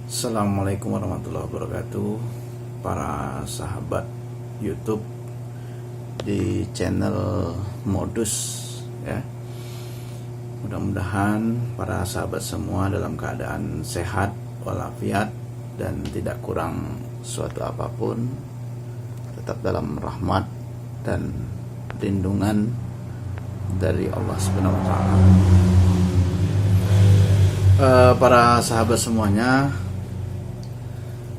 Assalamualaikum warahmatullahi wabarakatuh, para sahabat YouTube di channel Modus ya. Mudah-mudahan para sahabat semua dalam keadaan sehat walafiat dan tidak kurang suatu apapun, tetap dalam rahmat dan lindungan dari Allah Subhanahu wa taala. Para sahabat semuanya,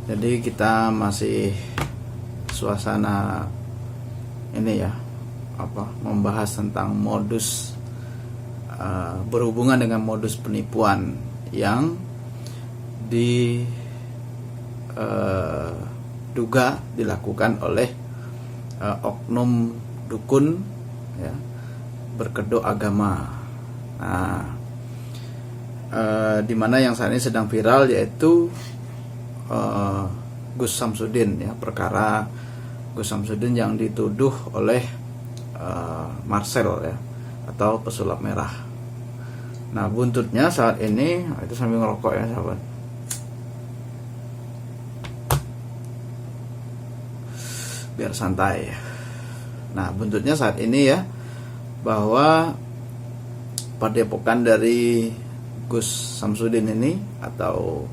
jadi kita masih suasana ini ya, membahas tentang modus berhubungan dengan modus penipuan yang diduga dilakukan oleh oknum dukun ya, berkedok agama. Nah, di mana yang saat ini sedang viral yaitu Gus Samsudin ya, perkara Gus Samsudin yang dituduh oleh Marcel ya, atau pesulap merah. Nah, buntutnya saat ini itu sambil ngerokok ya sahabat. Biar santai. Nah, buntutnya saat ini ya, bahwa padepokan dari Gus Samsudin ini, atau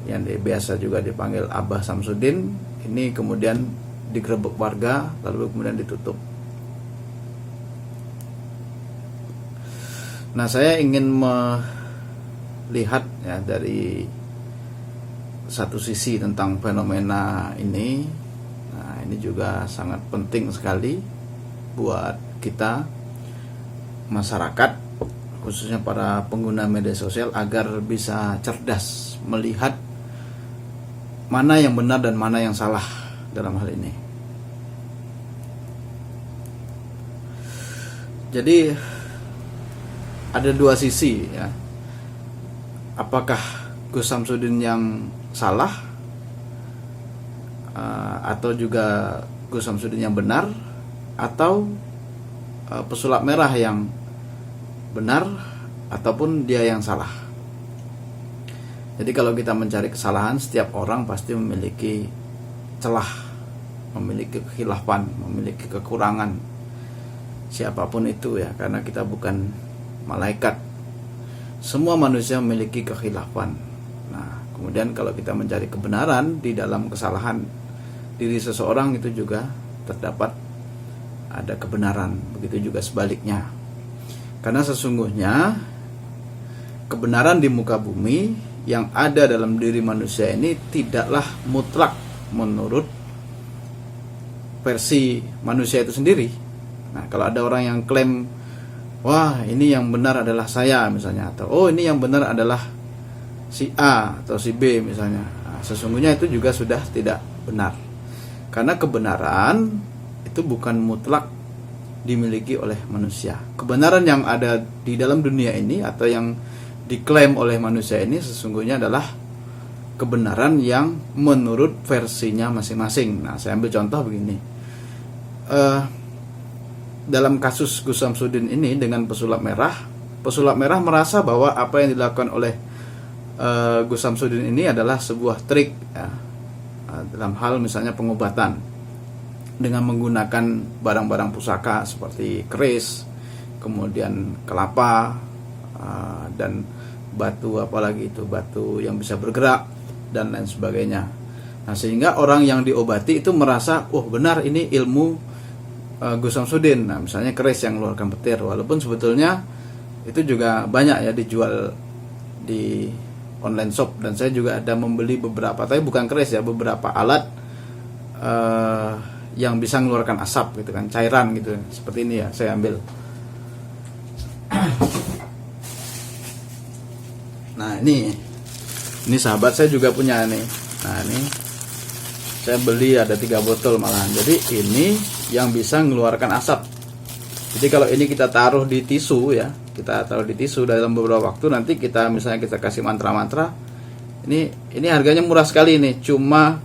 yang biasa juga dipanggil Abah Samsudin, ini kemudian digerebek warga lalu kemudian ditutup. Nah, saya ingin melihat ya dari satu sisi tentang fenomena ini. Nah, ini juga sangat penting sekali buat kita masyarakat, khususnya para pengguna media sosial, agar bisa cerdas melihat mana yang benar dan mana yang salah dalam hal ini. Jadi ada dua sisi ya. Apakah Gus Samsudin yang salah atau juga Gus Samsudin yang benar, atau pesulap merah yang benar ataupun dia yang salah. Jadi kalau kita mencari kesalahan, setiap orang pasti memiliki celah, memiliki kekhilafan, memiliki kekurangan, siapapun itu ya, karena kita bukan malaikat. Semua manusia memiliki kekhilafan. Nah, kemudian kalau kita mencari kebenaran di dalam kesalahan diri seseorang, itu juga terdapat ada kebenaran. Begitu juga sebaliknya. Karena sesungguhnya kebenaran di muka bumi yang ada dalam diri manusia ini tidaklah mutlak menurut versi manusia itu sendiri. Nah, kalau ada orang yang klaim, wah ini yang benar adalah saya misalnya, atau oh ini yang benar adalah si A atau si B misalnya, nah, sesungguhnya itu juga sudah tidak benar. Karena kebenaran itu bukan mutlak dimiliki oleh manusia. Kebenaran yang ada di dalam dunia ini atau yang diklaim oleh manusia ini sesungguhnya adalah kebenaran yang menurut versinya masing-masing. Nah, saya ambil contoh begini. Dalam kasus Gus Samsudin ini dengan pesulap merah merasa bahwa apa yang dilakukan oleh Gus Samsudin ini adalah sebuah trik ya, dalam hal misalnya pengobatan dengan menggunakan barang-barang pusaka seperti keris, kemudian kelapa, dan batu, apalagi itu batu yang bisa bergerak dan lain sebagainya. Nah, sehingga orang yang diobati itu merasa, oh benar ini ilmu Gus Samsudin. Nah, misalnya keris yang mengeluarkan petir, walaupun sebetulnya itu juga banyak ya dijual di online shop, dan saya juga ada membeli beberapa, tapi bukan keris ya, beberapa alat yang bisa mengeluarkan asap gitu kan, cairan gitu, seperti ini ya, saya ambil. Nah, ini sahabat saya juga punya nih. Nah, ini saya beli ada 3 botol malahan. Jadi ini yang bisa mengeluarkan asap. Jadi kalau ini kita taruh di tisu ya, kita taruh di tisu dalam beberapa waktu, nanti kita misalnya kita kasih mantra-mantra. Ini harganya murah sekali nih, cuma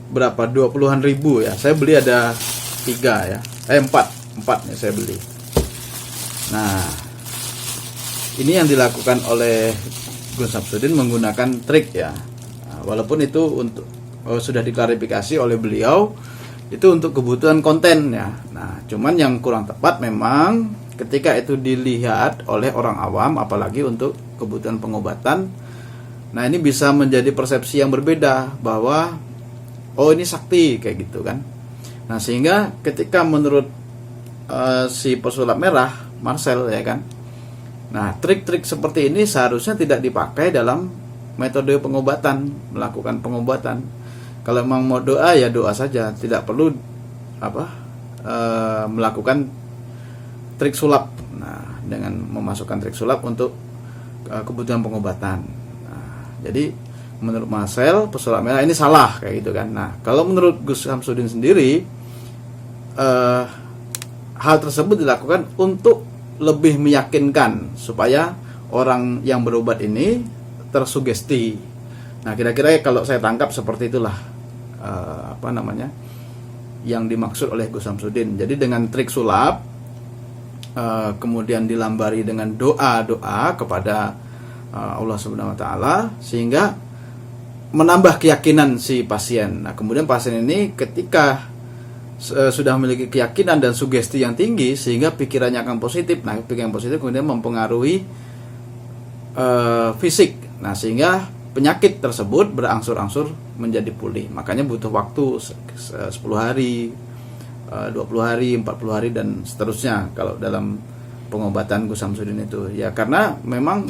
berapa, 20-an ribu ya. Saya beli ada 3 ya, 4 nih saya beli. Nah, ini yang dilakukan oleh Gus Samsudin menggunakan trik ya. Nah, walaupun itu untuk sudah diklarifikasi oleh beliau itu untuk kebutuhan konten ya. Nah, cuman yang kurang tepat memang ketika itu dilihat oleh orang awam, apalagi untuk kebutuhan pengobatan. Nah, ini bisa menjadi persepsi yang berbeda bahwa oh ini sakti kayak gitu kan. Nah, sehingga ketika menurut si pesulap merah Marcel ya kan. Nah, trik-trik seperti ini seharusnya tidak dipakai dalam metode pengobatan, melakukan pengobatan. Kalau memang mau doa ya doa saja, tidak perlu melakukan trik sulap. Nah, dengan memasukkan trik sulap untuk kebutuhan pengobatan. Nah, jadi menurut Marcel pesulap merah ini salah kayak gitu kan. Nah, kalau menurut Gus Samsudin sendiri hal tersebut dilakukan untuk lebih meyakinkan supaya orang yang berobat ini tersugesti. Nah, kira-kira kalau saya tangkap seperti itulah yang dimaksud oleh Gus Samsudin. Jadi dengan trik sulap kemudian dilambari dengan doa-doa kepada Allah Subhanahu wa taala sehingga menambah keyakinan si pasien. Nah, kemudian pasien ini ketika sudah memiliki keyakinan dan sugesti yang tinggi sehingga pikirannya akan positif. Nah, pikiran positif kemudian mempengaruhi fisik. Nah, sehingga penyakit tersebut berangsur-angsur menjadi pulih. Makanya butuh waktu 10 hari, 20 hari, 40 hari dan seterusnya kalau dalam pengobatan Gus Samsudin itu. Ya karena memang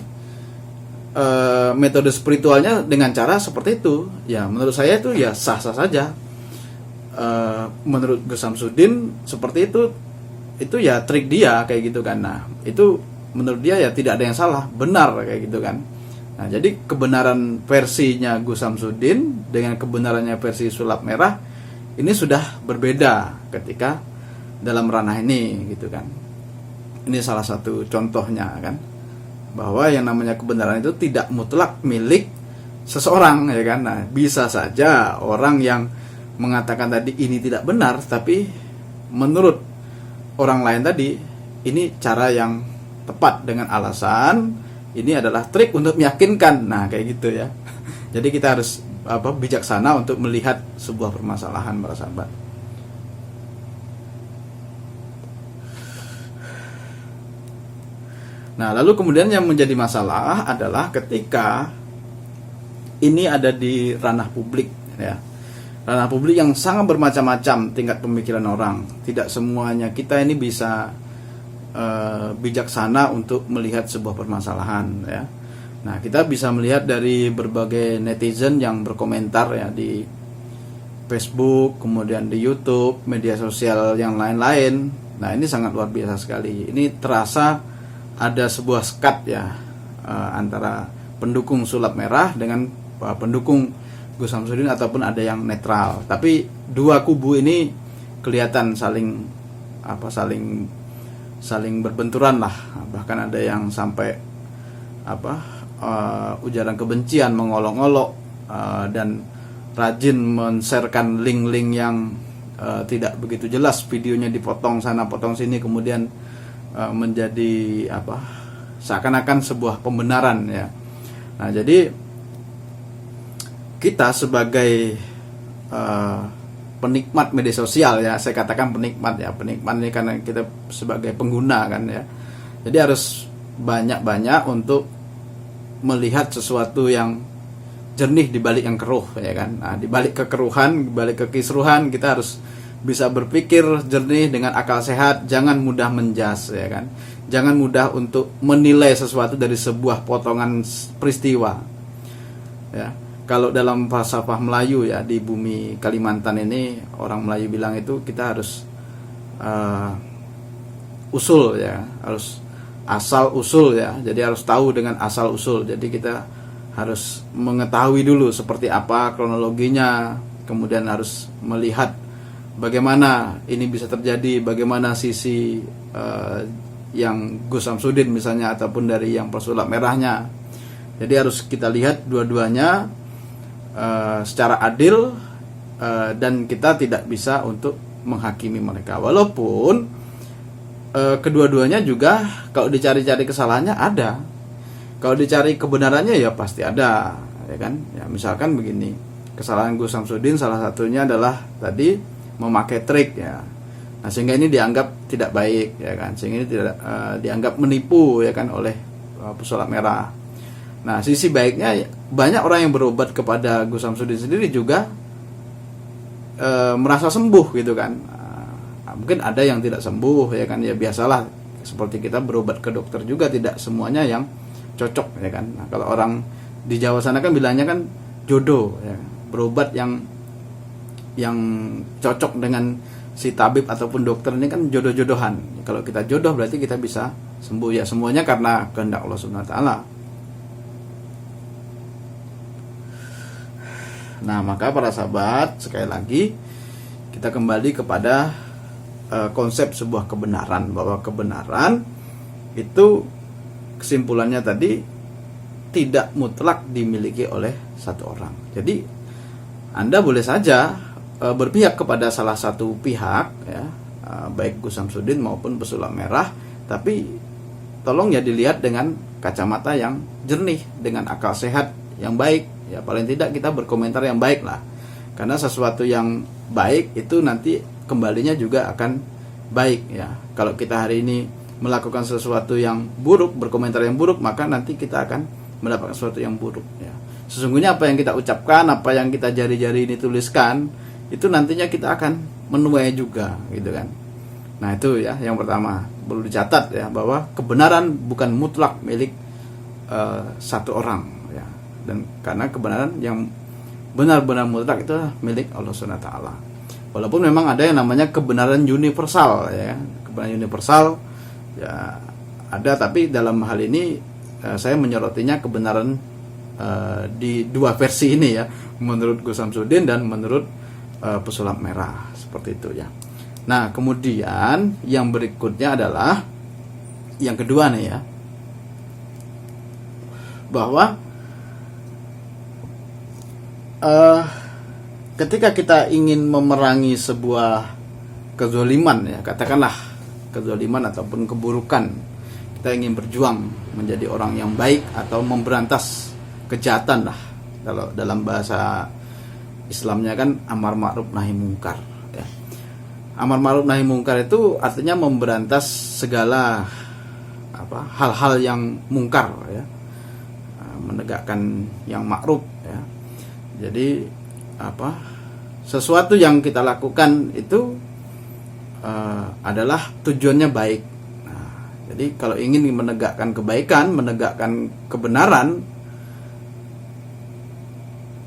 metode spiritualnya dengan cara seperti itu. Ya menurut saya itu ya sah-sah saja. Menurut Gus Samsudin seperti itu ya trik dia kayak gitu kan. Nah, itu menurut dia ya tidak ada yang salah, benar kayak gitu kan. Nah, jadi kebenaran versinya Gus Samsudin dengan kebenarannya versi sulap merah ini sudah berbeda ketika dalam ranah ini gitu kan. Ini salah satu contohnya kan, bahwa yang namanya kebenaran itu tidak mutlak milik seseorang ya kan. Nah, bisa saja orang yang mengatakan tadi ini tidak benar, tapi menurut orang lain tadi ini cara yang tepat dengan alasan ini adalah trik untuk meyakinkan. Nah, kayak gitu ya. Jadi kita harus bijaksana untuk melihat sebuah permasalahan para sahabat. Nah, lalu kemudian yang menjadi masalah adalah ketika ini ada di ranah publik ya. Ranah publik yang sangat bermacam-macam tingkat pemikiran orang. Tidak semuanya kita ini bisa bijaksana untuk melihat sebuah permasalahan ya. Nah, kita bisa melihat dari berbagai netizen yang berkomentar ya di Facebook, kemudian di YouTube, media sosial yang lain-lain. Nah, ini sangat luar biasa sekali. Ini terasa ada sebuah sekat ya antara pendukung sulap merah dengan pendukung Gus Samsudin ataupun ada yang netral. Tapi dua kubu ini kelihatan saling berbenturan lah. Bahkan ada yang sampai ujaran kebencian, mengolok-olok dan rajin men-sharekan link-link yang tidak begitu jelas, videonya dipotong sana potong sini, kemudian menjadi seakan-akan sebuah pembenaran ya. Nah, jadi kita sebagai penikmat media sosial ya, saya katakan penikmat ini karena kita sebagai pengguna kan ya. Jadi harus banyak-banyak untuk melihat sesuatu yang jernih di balik yang keruh ya kan. Nah, di balik kekeruhan, di balik kekisruhan kita harus bisa berpikir jernih dengan akal sehat, jangan mudah menjas ya kan. Jangan mudah untuk menilai sesuatu dari sebuah potongan peristiwa. Ya. Kalau dalam falsafah Melayu ya, di bumi Kalimantan ini orang Melayu bilang itu kita harus usul ya, harus asal usul ya. Jadi harus tahu dengan asal usul. Jadi kita harus mengetahui dulu seperti apa kronologinya, kemudian harus melihat bagaimana ini bisa terjadi, bagaimana sisi yang Gus Samsudin misalnya ataupun dari yang pesulap merahnya. Jadi harus kita lihat dua-duanya secara adil dan kita tidak bisa untuk menghakimi mereka. Walaupun kedua-duanya juga kalau dicari-cari kesalahannya ada. Kalau dicari kebenarannya ya pasti ada, ya kan? Ya misalkan begini, kesalahan Gus Samsudin salah satunya adalah tadi memakai trik ya. Nah, sehingga ini dianggap tidak baik, ya kan? Sehingga ini tidak dianggap menipu, ya kan, oleh pesulap merah. Nah, sisi baiknya banyak orang yang berobat kepada Gus Samsudin sendiri juga merasa sembuh gitu kan. Mungkin ada yang tidak sembuh, ya kan, ya biasalah, seperti kita berobat ke dokter juga tidak semuanya yang cocok, ya kan. Nah, kalau orang di Jawa sana kan bilangnya kan jodoh, ya, berobat yang cocok dengan si tabib ataupun dokter ini kan jodoh-jodohan. Kalau kita jodoh berarti kita bisa sembuh, ya semuanya karena kehendak Allah Subhanahu wa taala. Nah, maka para sahabat, sekali lagi kita kembali kepada konsep sebuah kebenaran, bahwa kebenaran itu kesimpulannya tadi tidak mutlak dimiliki oleh satu orang. Jadi Anda boleh saja berpihak kepada salah satu pihak, ya, baik Gus Samsudin maupun pesulap merah, tapi tolong ya dilihat dengan kacamata yang jernih, dengan akal sehat yang baik, ya paling tidak kita berkomentar yang baik lah, karena sesuatu yang baik itu nanti kembalinya juga akan baik, ya. Kalau kita hari ini melakukan sesuatu yang buruk, berkomentar yang buruk, maka nanti kita akan mendapatkan sesuatu yang buruk, ya. Sesungguhnya apa yang kita ucapkan, apa yang kita jari-jari ini tuliskan, itu nantinya kita akan menuai juga, gitu kan. Nah, itu ya yang pertama perlu dicatat, ya, bahwa kebenaran bukan mutlak milik satu orang, ya. Dan karena kebenaran yang benar-benar mutlak itu milik Allah Subhanahu wa taala. Walaupun memang ada yang namanya kebenaran universal, ya. Kebenaran universal ya ada, tapi dalam hal ini saya menyorotinya kebenaran di dua versi ini, ya, menurut Gus Samsudin dan menurut pesulap merah, seperti itu, ya. Nah, kemudian yang berikutnya adalah yang kedua nih, ya, bahwa ketika kita ingin memerangi sebuah kezoliman, ya, katakanlah kezoliman ataupun keburukan, kita ingin berjuang menjadi orang yang baik atau memberantas kejahatan lah, kalau dalam bahasa Islamnya kan amar ma'ruf nahi mungkar, ya. Amar ma'ruf nahi mungkar itu artinya memberantas segala hal-hal yang mungkar, ya, menegakkan yang ma'ruf, ya. Jadi sesuatu yang kita lakukan itu adalah tujuannya baik. Nah, jadi kalau ingin menegakkan kebaikan, menegakkan kebenaran,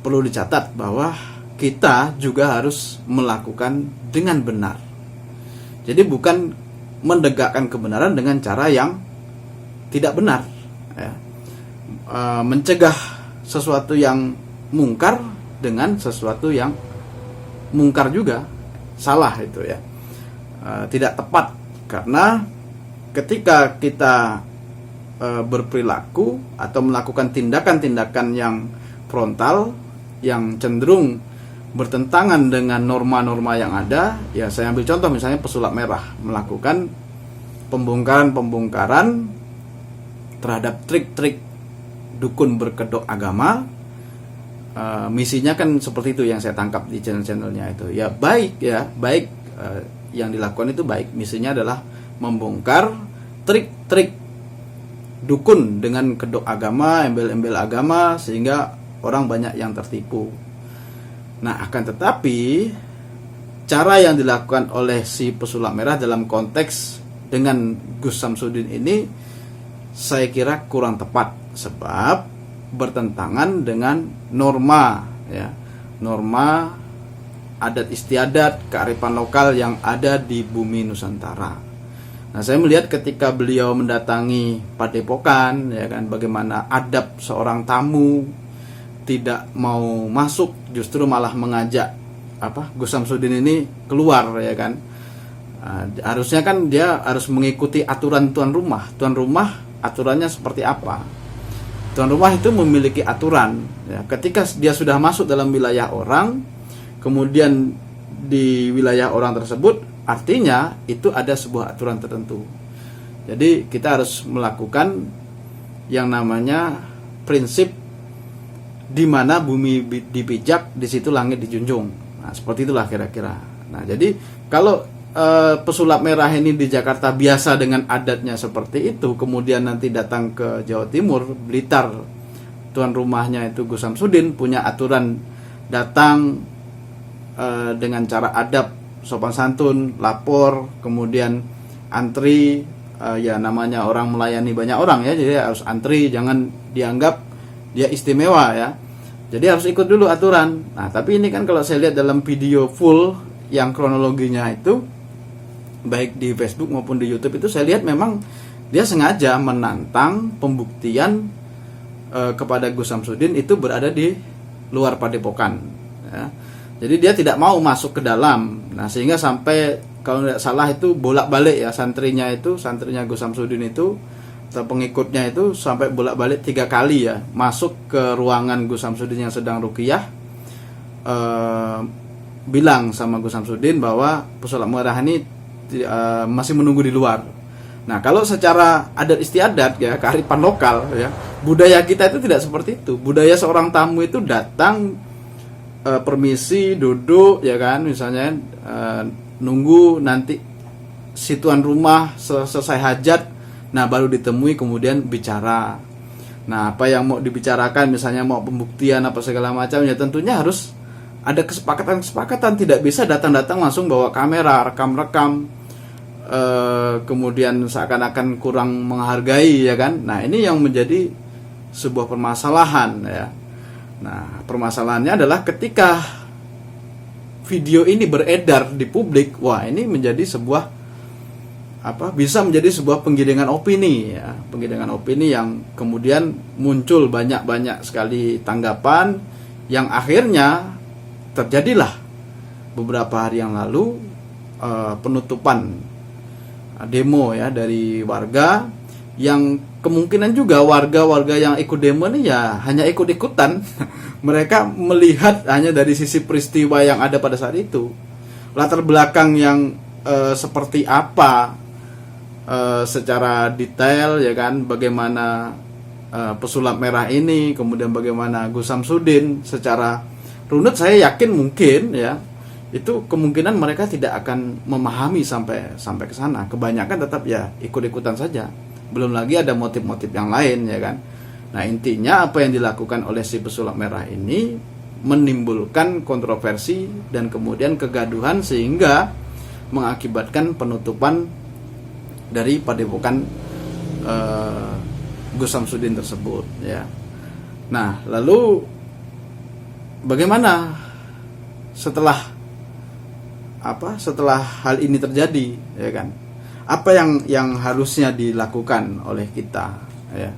perlu dicatat bahwa kita juga harus melakukan dengan benar. Jadi bukan menegakkan kebenaran dengan cara yang tidak benar, ya. Mencegah sesuatu yang mungkar dengan sesuatu yang mungkar juga salah, itu, ya. Tidak tepat, karena ketika kita berperilaku atau melakukan tindakan-tindakan yang frontal, yang cenderung bertentangan dengan norma-norma yang ada, ya saya ambil contoh misalnya pesulap merah melakukan pembongkaran terhadap trik-trik dukun berkedok agama. Misinya kan seperti itu yang saya tangkap di channel-channelnya itu, ya baik, yang dilakukan itu baik. Misinya adalah membongkar trik-trik dukun dengan kedok agama, embel-embel agama, sehingga orang banyak yang tertipu. Nah, akan tetapi cara yang dilakukan oleh si pesulap merah dalam konteks dengan Gus Samsudin ini saya kira kurang tepat, sebab bertentangan dengan norma, ya, norma adat istiadat, kearifan lokal yang ada di bumi Nusantara. Nah, saya melihat ketika beliau mendatangi Padepokan, ya kan, bagaimana adab seorang tamu, tidak mau masuk, justru malah mengajak Gus Samsudin ini keluar, ya kan. Harusnya kan dia harus mengikuti aturan tuan rumah. Tuan rumah aturannya seperti apa? Tuan rumah itu memiliki aturan, ya. Ketika dia sudah masuk dalam wilayah orang, kemudian di wilayah orang tersebut, artinya itu ada sebuah aturan tertentu. Jadi kita harus melakukan yang namanya prinsip di mana bumi dipijak, di situ langit dijunjung. Nah, seperti itulah kira-kira. Nah, jadi kalau pesulap merah ini di Jakarta biasa dengan adatnya seperti itu, kemudian nanti datang ke Jawa Timur, Blitar, tuan rumahnya itu Gus Samsudin punya aturan datang dengan cara adab, sopan santun, lapor, kemudian antri, ya namanya orang melayani banyak orang ya, jadi harus antri, jangan dianggap dia istimewa ya. Jadi harus ikut dulu aturan. Nah, tapi ini kan kalau saya lihat dalam video full yang kronologinya itu, baik di Facebook maupun di YouTube itu, saya lihat memang dia sengaja menantang pembuktian kepada Gus Samsudin itu berada di luar padepokan ya. Jadi dia tidak mau masuk ke dalam. Nah, sehingga sampai kalau tidak salah itu bolak-balik ya, santrinya Gus Samsudin itu atau pengikutnya itu sampai bolak-balik 3 kali ya masuk ke ruangan Gus Samsudin yang sedang ruqyah, bilang sama Gus Samsudin bahwa pesulap merah ini masih menunggu di luar. Nah, kalau secara adat istiadat ya, kearifan lokal ya, budaya kita itu tidak seperti itu. Budaya seorang tamu itu datang, permisi, duduk ya kan, misalnya nunggu nanti si tuan rumah selesai hajat, nah baru ditemui kemudian bicara. Nah, apa yang mau dibicarakan, misalnya mau pembuktian apa segala macam, ya tentunya harus ada kesepakatan. Tidak bisa datang-datang langsung bawa kamera, rekam-rekam, kemudian seakan-akan kurang menghargai ya kan. Nah, ini yang menjadi sebuah permasalahan ya. Nah, permasalahannya adalah ketika video ini beredar di publik, wah ini menjadi sebuah bisa menjadi sebuah penggiringan opini ya, penggiringan opini yang kemudian muncul banyak sekali tanggapan, yang akhirnya terjadilah beberapa hari yang lalu penutupan demo ya dari warga, yang kemungkinan juga warga-warga yang ikut demo ini ya hanya ikut-ikutan. Mereka melihat hanya dari sisi peristiwa yang ada pada saat itu, latar belakang yang seperti apa secara detail ya kan, bagaimana pesulap merah ini, kemudian bagaimana Gus Samsudin secara runut. Saya yakin mungkin ya itu kemungkinan mereka tidak akan memahami sampai ke sana. Kebanyakan tetap ya ikut-ikutan saja. Belum lagi ada motif-motif yang lain ya kan. Nah, intinya apa yang dilakukan oleh si pesulap merah ini menimbulkan kontroversi dan kemudian kegaduhan, sehingga mengakibatkan penutupan dari padepokan Gus Samsudin tersebut ya. Nah, lalu bagaimana setelah hal ini terjadi ya kan? Apa yang harusnya dilakukan oleh kita ya?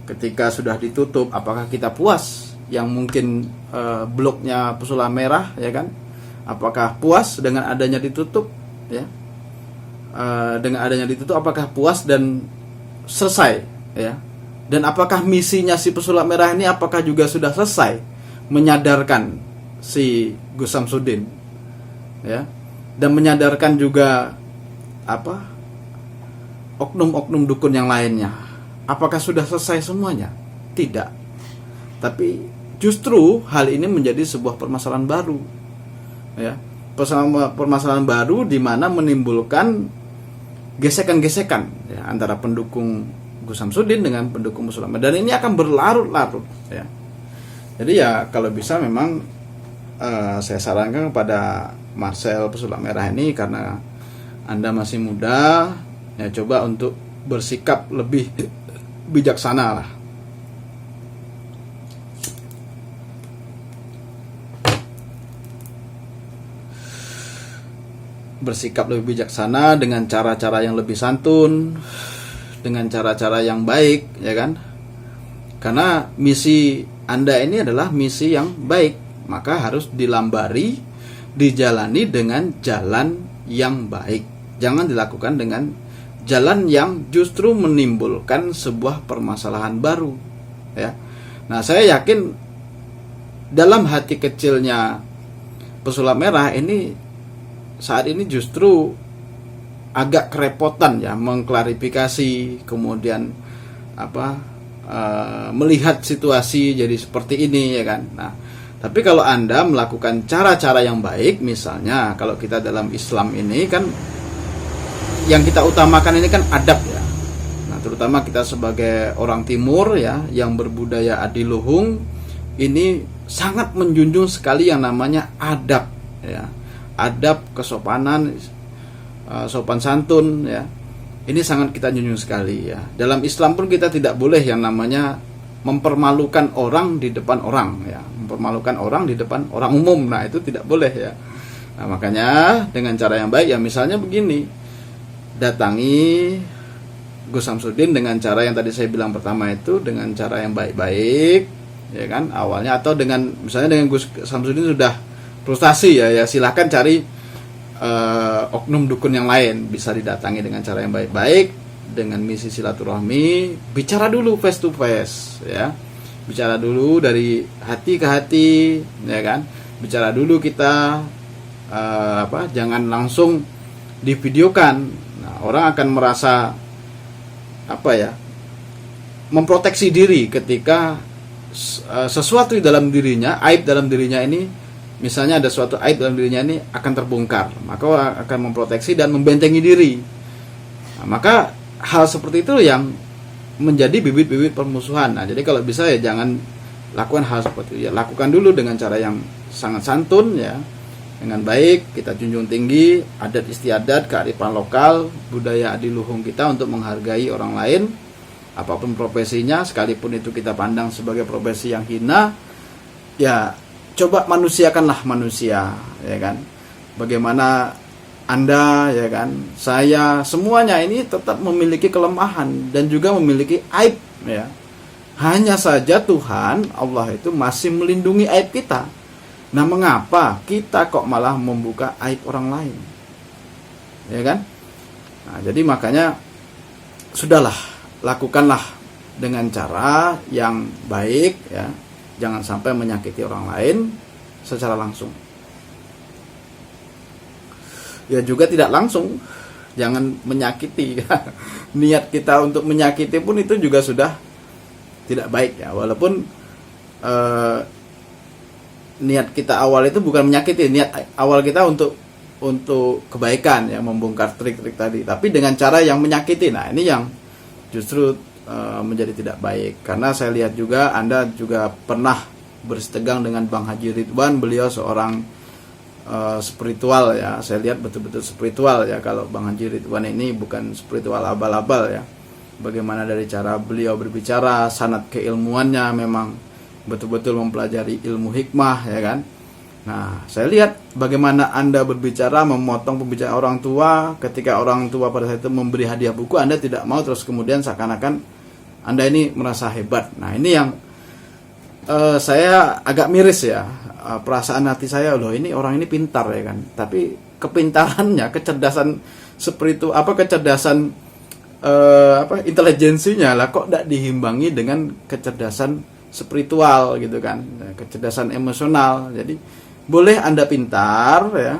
Ketika sudah ditutup, apakah kita puas yang mungkin bloknya pesulap merah ya kan? Apakah puas dengan adanya ditutup ya? Dengan adanya ditutup, apakah puas dan selesai ya? Dan apakah misinya si pesulap merah ini apakah juga sudah selesai menyadarkan si Gus Samsudin ya, dan menyadarkan juga oknum-oknum dukun yang lainnya? Apakah sudah selesai semuanya? Tidak. Tapi justru hal ini menjadi sebuah permasalahan baru ya, permasalahan baru di mana menimbulkan gesekan-gesekan ya, antara pendukung Gus Samsudin dengan pendukung pesulap merah, dan ini akan berlarut-larut ya. Jadi ya kalau bisa memang saya sarankan kepada Marcel pesulap merah ini, karena Anda masih muda ya, coba untuk bersikap lebih bijaksana lah. Bersikap lebih bijaksana dengan cara-cara yang lebih santun, dengan cara-cara yang baik ya kan. Karena misi Anda ini adalah misi yang baik, maka harus dilambari, dijalani dengan jalan yang baik. Jangan dilakukan dengan jalan yang justru menimbulkan sebuah permasalahan baru ya. Nah, saya yakin dalam hati kecilnya pesulap merah ini saat ini justru agak kerepotan ya mengklarifikasi, kemudian melihat situasi jadi seperti ini, ya kan. Nah, tapi kalau Anda melakukan cara-cara yang baik, misalnya kalau kita dalam Islam ini kan yang kita utamakan ini kan adab ya. Nah, terutama kita sebagai orang timur ya yang berbudaya adiluhung ini sangat menjunjung sekali yang namanya adab ya. Adab, kesopanan, sopan santun ya. Ini sangat kita junjung sekali ya. Dalam Islam pun kita tidak boleh yang namanya mempermalukan orang di depan orang ya. Mempermalukan orang di depan orang umum. Nah, itu tidak boleh ya. Nah, makanya dengan cara yang baik ya, misalnya begini. Datangi Gus Samsudin dengan cara yang tadi saya bilang pertama itu, dengan cara yang baik-baik ya kan awalnya, atau dengan misalnya dengan Gus Samsudin sudah frustasi ya silahkan cari oknum dukun yang lain, bisa didatangi dengan cara yang baik-baik dengan misi silaturahmi, bicara dulu face to face ya, bicara dulu dari hati ke hati ya kan, bicara dulu kita jangan langsung divideokan. Nah, orang akan merasa memproteksi diri ketika sesuatu di dalam dirinya, aib dalam dirinya ini, misalnya ada suatu aib dalam dirinya ini akan terbongkar, maka akan memproteksi dan membentengi diri. Nah, maka hal seperti itu yang menjadi bibit-bibit permusuhan. Nah, jadi kalau bisa ya jangan lakukan hal seperti itu. Ya, lakukan dulu dengan cara yang sangat santun ya, dengan baik, kita junjung tinggi adat istiadat, kearifan lokal, budaya adiluhung kita untuk menghargai orang lain, apapun profesinya, sekalipun itu kita pandang sebagai profesi yang hina, ya coba manusiakanlah manusia, ya kan. Bagaimana Anda, ya kan, saya, semuanya ini tetap memiliki kelemahan dan juga memiliki aib, ya. Hanya saja Tuhan Allah itu masih melindungi aib kita. Nah, mengapa kita kok malah membuka aib orang lain? Ya kan? Nah, jadi makanya sudahlah, lakukanlah dengan cara yang baik ya. Jangan sampai menyakiti orang lain secara langsung. Ya juga tidak langsung, jangan menyakiti. Niat kita untuk menyakiti pun itu juga sudah tidak baik ya. Walaupun niat kita awal itu bukan menyakiti, niat awal kita untuk kebaikan ya, membongkar trik-trik tadi. Tapi dengan cara yang menyakiti, nah ini yang justru menjadi tidak baik. Karena saya lihat juga Anda juga pernah bersetegang dengan Bang Haji Ridwan. Beliau seorang spiritual ya, saya lihat betul-betul spiritual ya. Kalau Bang Haji Ridwan ini bukan spiritual abal-abal ya. Bagaimana dari cara beliau berbicara, sanad keilmuannya memang betul-betul mempelajari ilmu hikmah ya kan. Nah, saya lihat bagaimana Anda berbicara, memotong pembicaraan orang tua. Ketika orang tua pada saat itu memberi hadiah buku, Anda tidak mau, terus kemudian seakan-akan Anda ini merasa hebat. Nah, ini yang saya agak miris ya. Perasaan hati saya, loh ini orang ini pintar ya kan. Tapi kepintarannya, kecerdasan seperti itu, kecerdasan intelijensinya lah kok tidak diimbangi dengan kecerdasan spiritual gitu kan, kecerdasan emosional. Jadi boleh Anda pintar ya,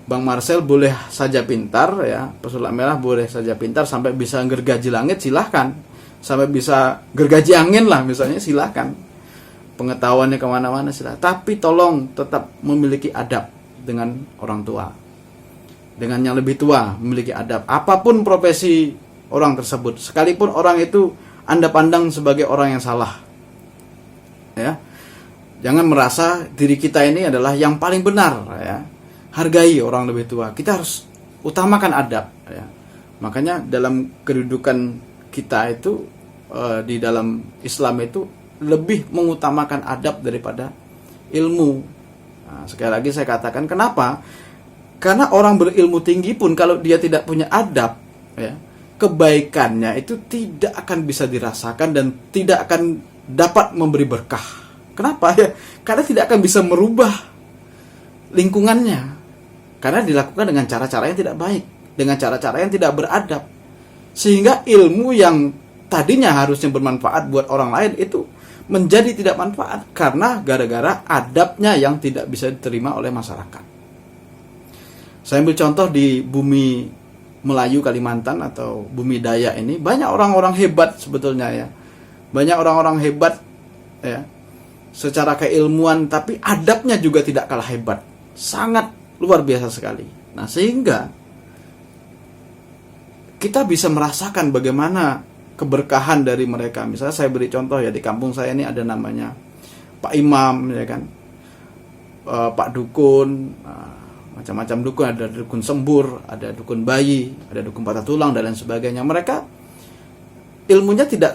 Bang Marcel boleh saja pintar ya, pesulap merah boleh saja pintar sampai bisa gergaji langit, silahkan. Sampai bisa gergaji angin lah misalnya, silahkan. Pengetahuannya kemana-mana silahkan. Tapi tolong tetap memiliki adab dengan orang tua, dengan yang lebih tua, memiliki adab. Apapun profesi orang tersebut, sekalipun orang itu Anda pandang sebagai orang yang salah ya, jangan merasa diri kita ini adalah yang paling benar ya. Hargai orang lebih tua. Kita harus utamakan adab ya. Makanya dalam kedudukan kita itu di dalam Islam itu lebih mengutamakan adab daripada ilmu. Nah, sekali lagi saya katakan kenapa? Karena orang berilmu tinggi pun kalau dia tidak punya adab ya, kebaikannya itu tidak akan bisa dirasakan dan tidak akan dapat memberi berkah. Kenapa ya? Karena tidak akan bisa merubah lingkungannya. Karena dilakukan dengan cara-cara yang tidak baik, dengan cara-cara yang tidak beradab. Sehingga ilmu yang tadinya harusnya bermanfaat buat orang lain itu menjadi tidak manfaat karena gara-gara adabnya yang tidak bisa diterima oleh masyarakat. Saya ambil contoh di bumi Melayu Kalimantan atau bumi Dayak ini, banyak orang-orang hebat sebetulnya ya. Banyak orang-orang hebat ya, secara keilmuan, tapi adabnya juga tidak kalah hebat. Sangat luar biasa sekali. Nah, sehingga kita bisa merasakan bagaimana keberkahan dari mereka. Misalnya saya beri contoh ya, di kampung saya ini ada namanya Pak Imam ya kan, Pak Dukun, macam-macam dukun, ada dukun sembur, ada dukun bayi, ada dukun patah tulang dan lain sebagainya. Mereka ilmunya tidak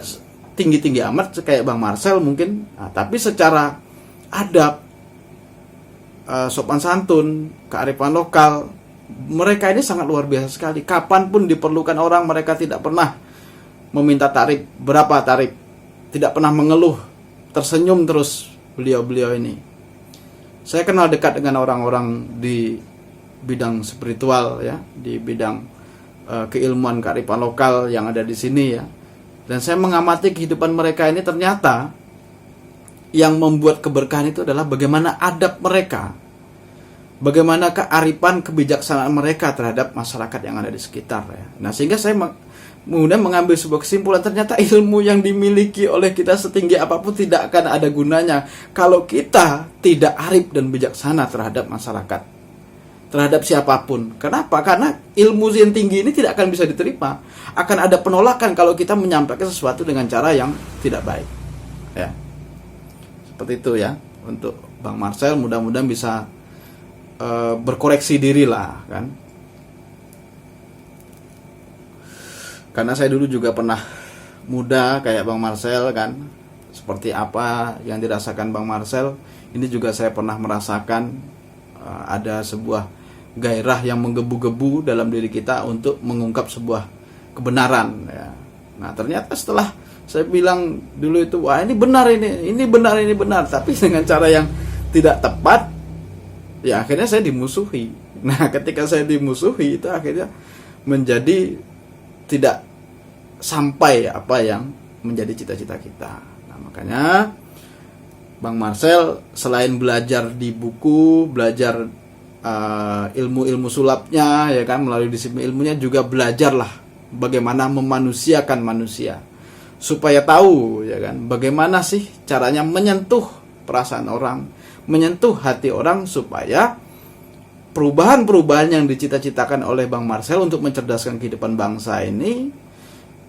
tinggi-tinggi amat kayak Bang Marcel mungkin, tapi secara adab, sopan santun, kearifan lokal, mereka ini sangat luar biasa sekali. Kapanpun diperlukan orang, mereka tidak pernah meminta tarif, berapa tarif, tidak pernah mengeluh, tersenyum terus beliau-beliau ini. Saya kenal dekat dengan orang-orang di bidang spiritual ya, di bidang keilmuan kearifan lokal yang ada di sini ya. Dan saya mengamati kehidupan mereka ini, ternyata yang membuat keberkahan itu adalah bagaimana adab mereka, bagaimana kearifan kebijaksanaan mereka terhadap masyarakat yang ada di sekitar ya. Nah, sehingga saya kemudian mengambil sebuah kesimpulan, ternyata ilmu yang dimiliki oleh kita setinggi apapun tidak akan ada gunanya kalau kita tidak arif dan bijaksana terhadap masyarakat, terhadap siapapun. Kenapa? Karena ilmu yang tinggi ini tidak akan bisa diterima. Akan ada penolakan kalau kita menyampaikan sesuatu dengan cara yang tidak baik ya. Seperti itu ya. Untuk Bang Marcel, mudah-mudahan bisa berkoreksi diri lah kan. Karena saya dulu juga pernah muda kayak Bang Marcel kan. Seperti apa yang dirasakan Bang Marcel, ini juga saya pernah merasakan. Ada sebuah gairah yang menggebu-gebu dalam diri kita untuk mengungkap sebuah kebenaran ya. Nah, ternyata setelah saya bilang dulu itu, wah ini benar, ini benar, tapi dengan cara yang tidak tepat, ya akhirnya saya dimusuhi. Nah, ketika saya dimusuhi itu akhirnya menjadi tidak sampai apa yang menjadi cita-cita kita. Nah, makanya Bang Marcel selain belajar di buku, belajar ilmu-ilmu sulapnya ya kan, melalui disiplin ilmunya, juga belajarlah bagaimana memanusiakan manusia, supaya tahu ya kan bagaimana sih caranya menyentuh perasaan orang, menyentuh hati orang, supaya perubahan-perubahan yang dicita-citakan oleh Bang Marcel untuk mencerdaskan kehidupan bangsa ini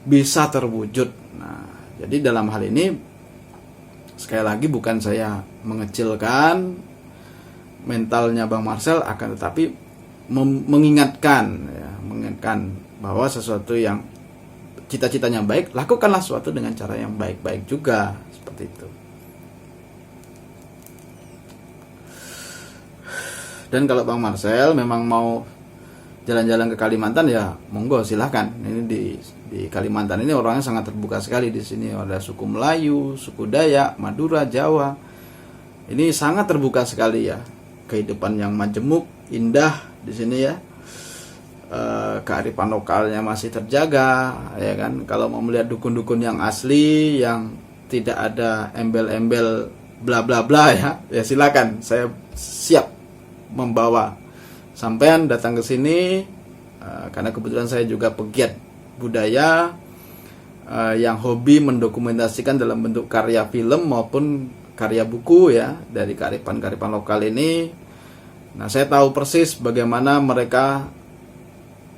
bisa terwujud. Nah, jadi dalam hal ini sekali lagi bukan saya mengecilkan mentalnya Bang Marcel, akan tetapi mengingatkan bahwa sesuatu yang cita-citanya baik, lakukanlah sesuatu dengan cara yang baik-baik juga, seperti itu. Dan kalau Bang Marcel memang mau jalan-jalan ke Kalimantan, ya monggo silahkan. Ini di Kalimantan ini orangnya sangat terbuka sekali. Di sini ada suku Melayu, suku Dayak, Madura, Jawa. Ini sangat terbuka sekali ya. Kehidupan yang majemuk, indah di sini ya. Kearifan lokalnya masih terjaga ya kan. Kalau mau melihat dukun-dukun yang asli, yang tidak ada embel-embel bla bla bla ya silakan. Saya siap membawa sampean datang ke sini, karena kebetulan saya juga pegiat budaya yang hobi mendokumentasikan dalam bentuk karya film maupun karya buku ya, dari kearifan-kearifan lokal ini. Nah, saya tahu persis bagaimana mereka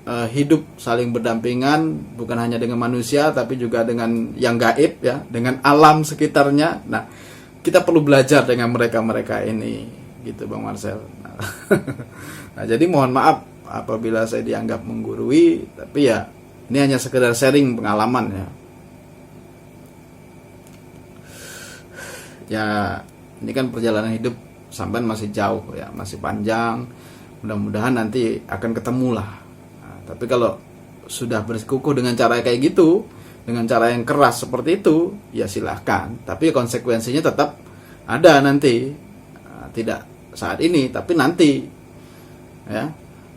hidup saling berdampingan, bukan hanya dengan manusia tapi juga dengan yang gaib ya, dengan alam sekitarnya. Nah, kita perlu belajar dengan mereka-mereka ini gitu Bang Marcel. Nah, jadi mohon maaf apabila saya dianggap menggurui, tapi ya ini hanya sekedar sharing pengalaman ya. Ya, ini kan perjalanan hidup sampean masih jauh ya, masih panjang. Mudah-mudahan nanti akan ketemu lah. Nah, tapi kalau sudah bersikukuh dengan cara kayak gitu, dengan cara yang keras seperti itu, ya silahkan. Tapi konsekuensinya tetap ada nanti. Nah, tidak saat ini, tapi nanti. Ya,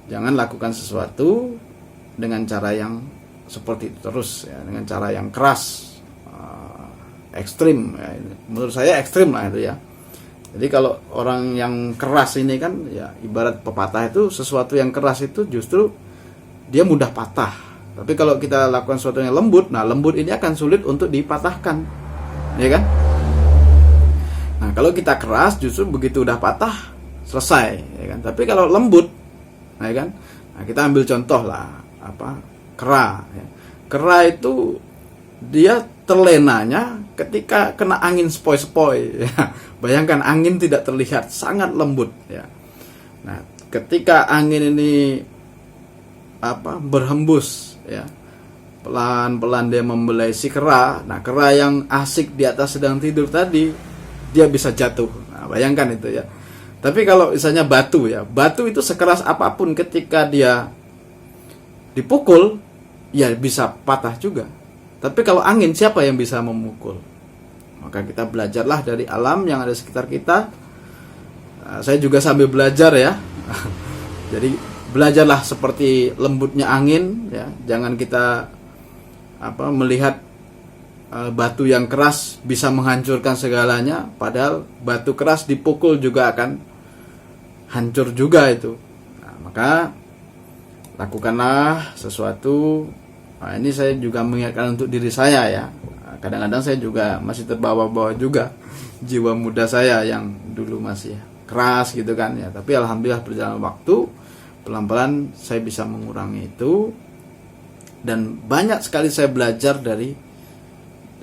jangan lakukan sesuatu dengan cara yang seperti itu terus ya, dengan cara yang keras, ekstrim ya. Menurut saya ekstrim lah itu ya. Jadi kalau orang yang keras ini kan ya, ibarat pepatah itu, sesuatu yang keras itu justru dia mudah patah. Tapi kalau kita lakukan sesuatu yang lembut, nah lembut ini akan sulit untuk dipatahkan ya kan? Nah, kalau kita keras justru begitu udah patah selesai, ya kan? Tapi kalau lembut, ya kan? Nah, kita ambil contoh lah, kera. Ya. Kera itu dia terlenanya ketika kena angin sepoi-sepoi. Ya. Bayangkan angin tidak terlihat, sangat lembut. Ya. Nah, ketika angin ini berhembus, ya, pelan-pelan dia membelai si kera. Nah, kera yang asik di atas sedang tidur tadi, dia bisa jatuh. Nah, bayangkan itu ya. Tapi kalau misalnya batu ya, batu itu sekeras apapun ketika dia dipukul, ya bisa patah juga. Tapi kalau angin, siapa yang bisa memukul? Maka kita belajarlah dari alam yang ada sekitar kita. Saya juga sambil belajar ya. Jadi belajarlah seperti lembutnya angin ya. Jangan kita melihat batu yang keras bisa menghancurkan segalanya, padahal batu keras dipukul juga akan hancur juga itu. Nah, maka lakukanlah sesuatu. Nah, ini saya juga mengingatkan untuk diri saya ya. Kadang-kadang saya juga masih terbawa-bawa juga jiwa muda saya yang dulu masih keras gitu kan ya. Tapi alhamdulillah berjalan waktu, pelan-pelan saya bisa mengurangi itu. Dan banyak sekali saya belajar dari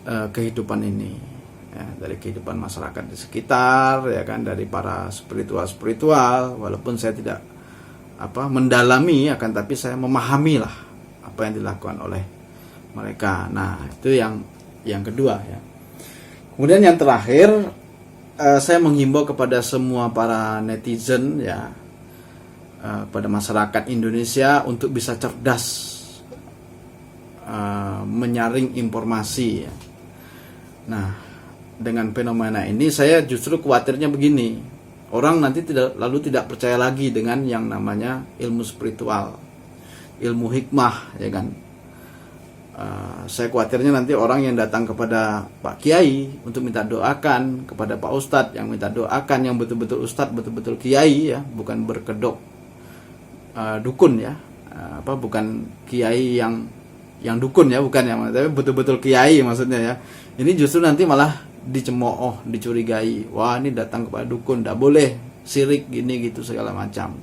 kehidupan ini ya, dari kehidupan masyarakat di sekitar ya kan, dari para spiritual walaupun saya tidak mendalami akan tapi saya memahami lah apa yang dilakukan oleh mereka. Nah, itu yang kedua ya. Kemudian yang terakhir, saya menghimbau kepada semua para netizen ya, pada masyarakat Indonesia untuk bisa cerdas menyaring informasi ya. Nah, dengan fenomena ini saya justru khawatirnya begini, orang nanti tidak percaya lagi dengan yang namanya ilmu spiritual, ilmu hikmah ya kan. Saya khawatirnya nanti orang yang datang kepada Pak Kiai untuk minta doakan, kepada Pak Ustadz yang minta doakan, yang betul-betul Ustadz, betul-betul Kiai ya, bukan berkedok dukun ya, bukan Kiai yang dukun ya, bukan ya, tapi betul-betul Kiai maksudnya ya. Ini justru nanti malah dicemooh, dicurigai. Wah, ini datang kepada dukun, tidak boleh, syirik gini gitu segala macam.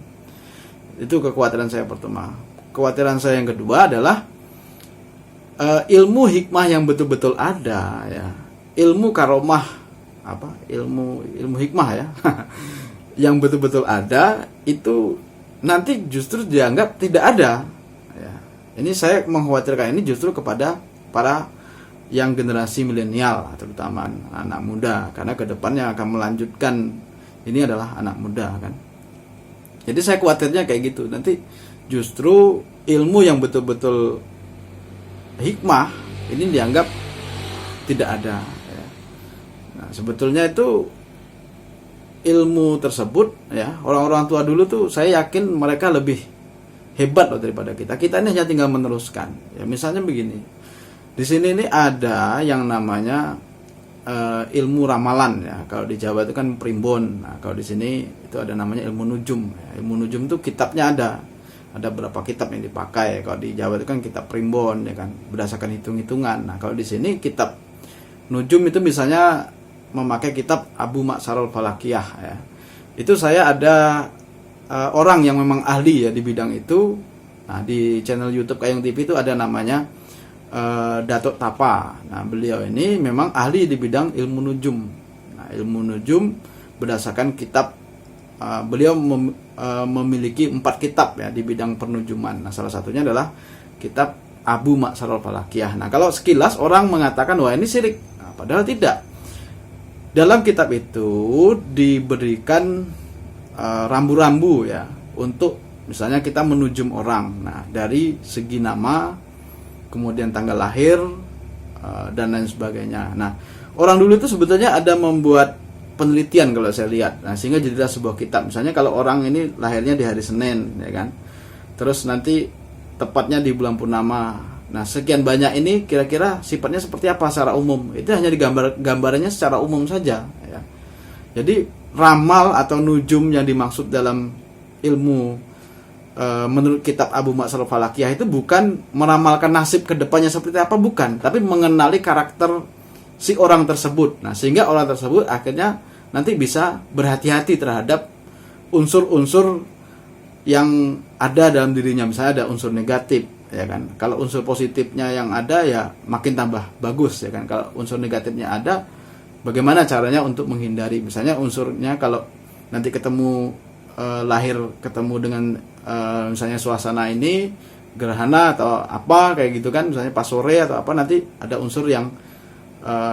Itu kekhawatiran saya pertama. Kekhawatiran saya yang kedua adalah ilmu hikmah yang betul-betul ada ya. Ilmu karomah ilmu hikmah ya. Yang betul-betul ada itu nanti justru dianggap tidak ada ya. Ini saya mengkhawatirkan ini justru kepada para yang generasi milenial, terutama anak muda, karena kedepannya akan melanjutkan ini adalah anak muda kan. Jadi saya khawatirnya kayak gitu, nanti justru ilmu yang betul-betul hikmah ini dianggap tidak ada ya. Nah, sebetulnya itu ilmu tersebut ya, orang-orang tua dulu tuh saya yakin mereka lebih hebat loh daripada kita. Kita ini hanya tinggal meneruskan ya. Misalnya begini, di sini ini ada yang namanya ilmu ramalan ya. Kalau di Jawa itu kan primbon. Nah, kalau di sini itu ada namanya ilmu nujum. Ya. Ilmu nujum itu kitabnya ada berapa kitab yang dipakai. Kalau di Jawa itu kan kitab primbon ya kan, berdasarkan hitung-hitungan. Nah, kalau di sini kitab nujum itu misalnya memakai kitab Abu Maksarul Falakiyah ya. Itu saya ada orang yang memang ahli ya di bidang itu. Nah, di channel YouTube Kayung TV itu ada namanya Datuk Tapa. Nah, beliau ini memang ahli di bidang ilmu nujum. Nah, ilmu nujum berdasarkan kitab beliau memiliki 4 kitab ya di bidang pernujuman. Nah, salah satunya adalah kitab Abu Maksarul Falakiyah. Nah, kalau sekilas orang mengatakan wah ini syirik. Nah, padahal tidak. Dalam kitab itu diberikan rambu-rambu ya untuk misalnya kita menujum orang. Nah, dari segi nama, kemudian tanggal lahir dan lain sebagainya. Nah, orang dulu itu sebetulnya ada membuat penelitian kalau saya lihat. Nah, sehingga jadilah sebuah kitab. Misalnya kalau orang ini lahirnya di hari Senin, ya kan. Terus nanti tepatnya di bulan purnama. Nah, sekian banyak ini kira-kira sifatnya seperti apa secara umum. Itu hanya gambarannya secara umum saja. Ya. Jadi ramal atau nujum yang dimaksud dalam ilmu menurut kitab Abu Maksarul Falakiyah itu bukan meramalkan nasib kedepannya seperti apa, bukan, tapi mengenali karakter si orang tersebut. Nah, sehingga orang tersebut akhirnya nanti bisa berhati-hati terhadap unsur-unsur yang ada dalam dirinya. Misalnya ada unsur negatif, ya kan. Kalau unsur positifnya yang ada ya makin tambah bagus, ya kan. Kalau unsur negatifnya ada, bagaimana caranya untuk menghindari? Misalnya unsurnya kalau nanti ketemu lahir ketemu dengan misalnya suasana ini gerhana atau apa kayak gitu kan, misalnya pas sore atau apa, nanti ada unsur yang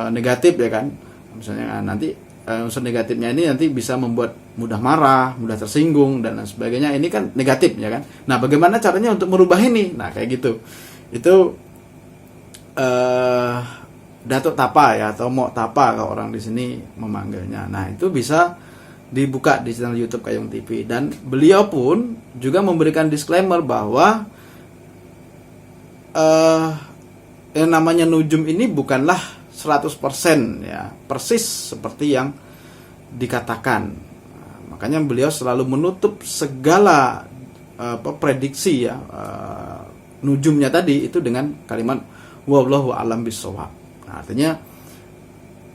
negatif, ya kan. Misalnya nanti unsur negatifnya ini nanti bisa membuat mudah marah, mudah tersinggung dan lain sebagainya. Ini kan negatif, ya kan. Nah, bagaimana caranya untuk merubah ini? Nah, kayak gitu. Itu Datuk Tapa, ya, atau Mok Tapa kalau orang di sini memanggilnya. Nah, itu bisa dibuka di channel YouTube Kayung TV, dan beliau pun juga memberikan disclaimer bahwa yang namanya nujum ini bukanlah 100% ya persis seperti yang dikatakan. Nah, makanya beliau selalu menutup segala prediksi ya nujumnya tadi itu dengan kalimat wallahu a'lam bishawab. Nah, artinya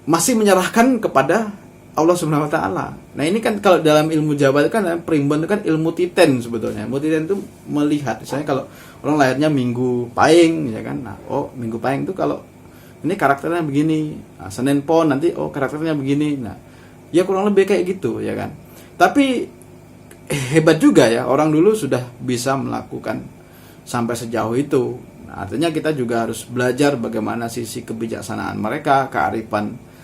masih menyerahkan kepada Allah Subhanahu wa taala. Nah, ini kan kalau dalam ilmu Jawa itu kan primbon itu kan ilmu titen sebetulnya. Ilmu titen itu melihat, misalnya kalau orang lahirnya Minggu Pahing, ya kan. Nah, oh Minggu Pahing itu kalau ini karakternya begini. Nah, Senin Pon nanti oh karakternya begini. Nah, ya kurang lebih kayak gitu, ya kan. Tapi hebat juga ya, orang dulu sudah bisa melakukan sampai sejauh itu. Nah, artinya kita juga harus belajar bagaimana sisi kebijaksanaan mereka, kearifan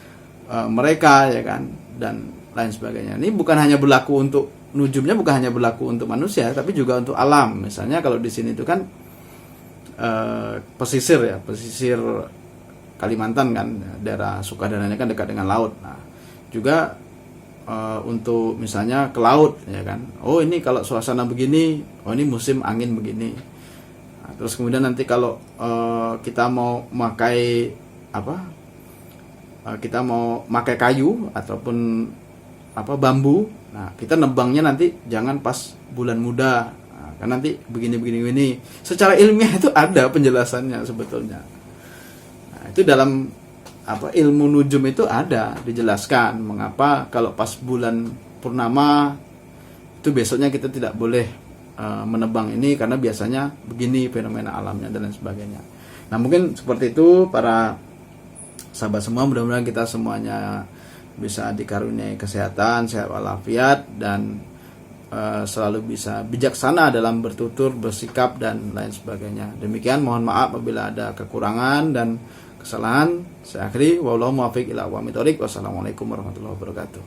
mereka, ya kan, dan lain sebagainya. Ini bukan hanya berlaku untuk nujumnya, bukan hanya berlaku untuk manusia, tapi juga untuk alam. Misalnya kalau di sini itu kan pesisir ya, pesisir Kalimantan kan, daerah Sukadananya kan dekat dengan laut. Nah, juga untuk misalnya ke laut, ya kan. Oh, ini kalau suasana begini, oh ini musim angin begini. Nah, terus kemudian nanti kalau kita mau memakai kita mau pakai kayu ataupun bambu, nah kita nebangnya nanti jangan pas bulan muda, nah, kan nanti begini. Secara ilmiah itu ada penjelasannya sebetulnya. Nah, itu dalam ilmu nujum itu ada dijelaskan mengapa kalau pas bulan purnama itu besoknya kita tidak boleh menebang ini karena biasanya begini fenomena alamnya dan lain sebagainya. Nah, mungkin seperti itu para sahabat semua, mudah-mudahan kita semuanya bisa dikaruniai kesehatan, sehat walafiat, dan selalu bisa bijaksana dalam bertutur, bersikap, dan lain sebagainya. Demikian, mohon maaf apabila ada kekurangan dan kesalahan. Saya akhiri, wallahu muwaffiq ila aqwamit thoriq. Wassalamualaikum warahmatullahi wabarakatuh.